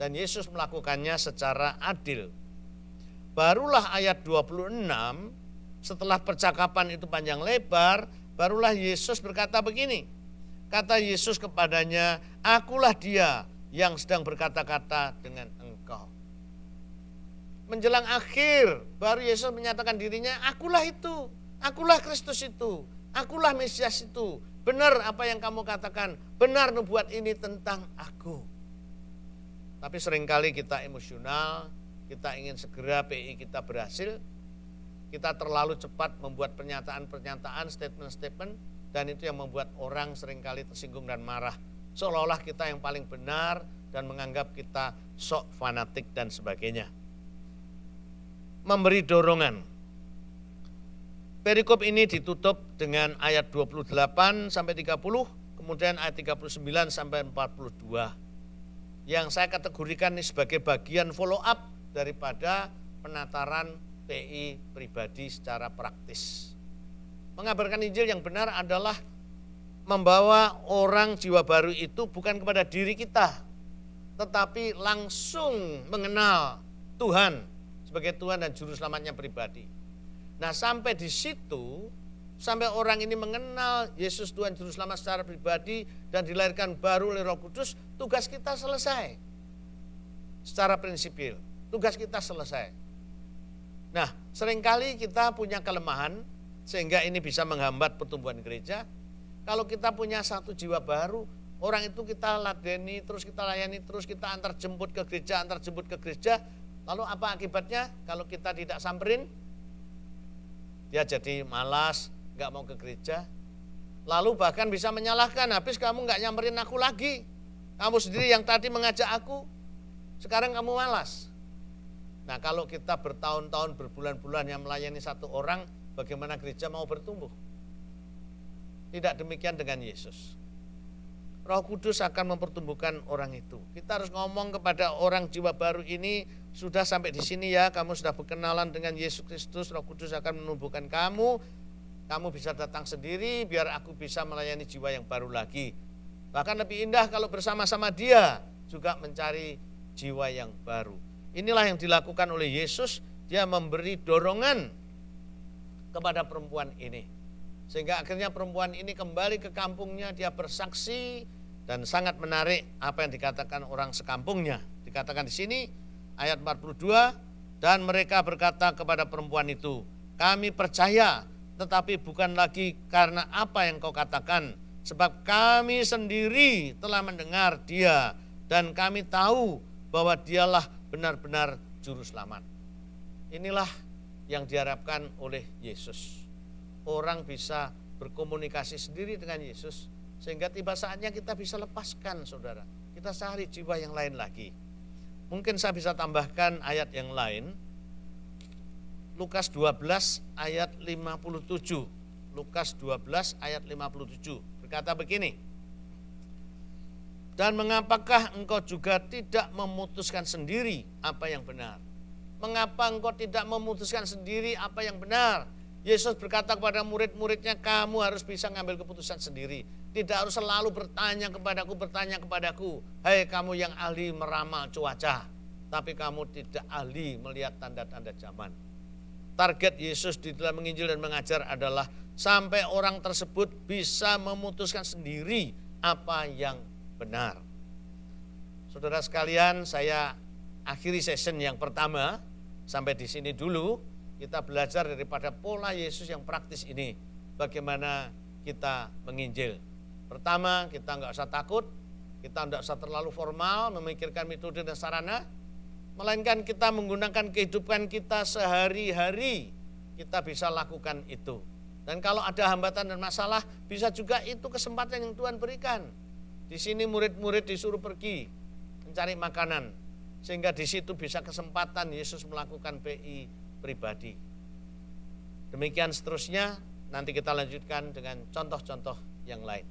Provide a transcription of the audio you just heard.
dan Yesus melakukannya secara adil. Barulah ayat 26, setelah percakapan itu panjang lebar, barulah Yesus berkata begini. Kata Yesus kepadanya, "Akulah dia yang sedang berkata-kata dengan engkau." Menjelang akhir, baru Yesus menyatakan dirinya, "Akulah itu, akulah Kristus itu, akulah Mesias itu. Benar apa yang kamu katakan, benar nubuat ini tentang aku." Tapi seringkali kita emosional, kita ingin segera PI kita berhasil, kita terlalu cepat membuat pernyataan-pernyataan, statement-statement, dan itu yang membuat orang seringkali tersinggung dan marah. Seolah-olah kita yang paling benar dan menganggap kita sok fanatik dan sebagainya. Memberi dorongan. Perikop ini ditutup dengan ayat 28 sampai 30, kemudian ayat 39 sampai 42. Yang saya kategorikan ini sebagai bagian follow up daripada penataran PI pribadi secara praktis. Mengabarkan Injil yang benar adalah membawa orang jiwa baru itu bukan kepada diri kita, tetapi langsung mengenal Tuhan sebagai Tuhan dan Juru Selamatnya pribadi. Nah, sampai di situ, sampai orang ini mengenal Yesus Tuhan Juru Selamat secara pribadi dan dilahirkan baru oleh Roh Kudus, tugas kita selesai. Secara prinsipil, tugas kita selesai. Nah, seringkali kita punya kelemahan sehingga ini bisa menghambat pertumbuhan gereja. Kalau kita punya satu jiwa baru, orang itu kita ladeni, terus kita layani, terus kita antar jemput ke gereja, lalu apa akibatnya kalau kita tidak samperin? Dia jadi malas, gak mau ke gereja. Lalu bahkan bisa menyalahkan, habis kamu gak nyamperin aku lagi. Kamu sendiri yang tadi mengajak aku, sekarang kamu malas. Nah, kalau kita bertahun-tahun, berbulan-bulan yang melayani satu orang, bagaimana gereja mau bertumbuh? Tidak demikian dengan Yesus. Roh Kudus akan mempertumbuhkan orang itu. Kita harus ngomong kepada orang jiwa baru ini, sudah sampai di sini ya, kamu sudah berkenalan dengan Yesus Kristus, Roh Kudus akan menumbuhkan kamu. Kamu bisa datang sendiri biar aku bisa melayani jiwa yang baru lagi. Bahkan lebih indah kalau bersama-sama dia juga mencari jiwa yang baru. Inilah yang dilakukan oleh Yesus, dia memberi dorongan kepada perempuan ini. Sehingga akhirnya perempuan ini kembali ke kampungnya, dia bersaksi dan sangat menarik apa yang dikatakan orang sekampungnya. Dikatakan di sini ayat 42, dan mereka berkata kepada perempuan itu, "Kami percaya, tetapi bukan lagi karena apa yang kau katakan, sebab kami sendiri telah mendengar dia dan kami tahu bahwa dialah benar-benar juru selamat." Inilah yang diharapkan oleh Yesus. Orang bisa berkomunikasi sendiri dengan Yesus, sehingga tiba saatnya kita bisa lepaskan, saudara. Kita cari jiwa yang lain lagi. Mungkin saya bisa tambahkan ayat yang lain. Lukas 12 ayat 57. Lukas 12 ayat 57 berkata begini. "Dan mengapakah engkau juga tidak memutuskan sendiri apa yang benar?" Mengapa engkau tidak memutuskan sendiri apa yang benar? Yesus berkata kepada murid-muridnya, kamu harus bisa ngambil keputusan sendiri. Tidak harus selalu bertanya kepadaku. Hai kamu yang ahli meramal cuaca, tapi kamu tidak ahli melihat tanda-tanda zaman. Target Yesus di dalam menginjil dan mengajar adalah sampai orang tersebut bisa memutuskan sendiri apa yang benar. Saudara sekalian, saya akhiri session yang pertama. Sampai di sini dulu. Kita belajar daripada pola Yesus yang praktis ini. Bagaimana kita menginjil. Pertama, kita enggak usah takut. Kita enggak usah terlalu formal memikirkan metode dan sarana. Melainkan kita menggunakan kehidupan kita sehari-hari. Kita bisa lakukan itu. Dan kalau ada hambatan dan masalah, bisa juga itu kesempatan yang Tuhan berikan. Di sini murid-murid disuruh pergi mencari makanan. Sehingga di situ bisa kesempatan Yesus melakukan PI pribadi. Demikian seterusnya, nanti kita lanjutkan dengan contoh-contoh yang lain.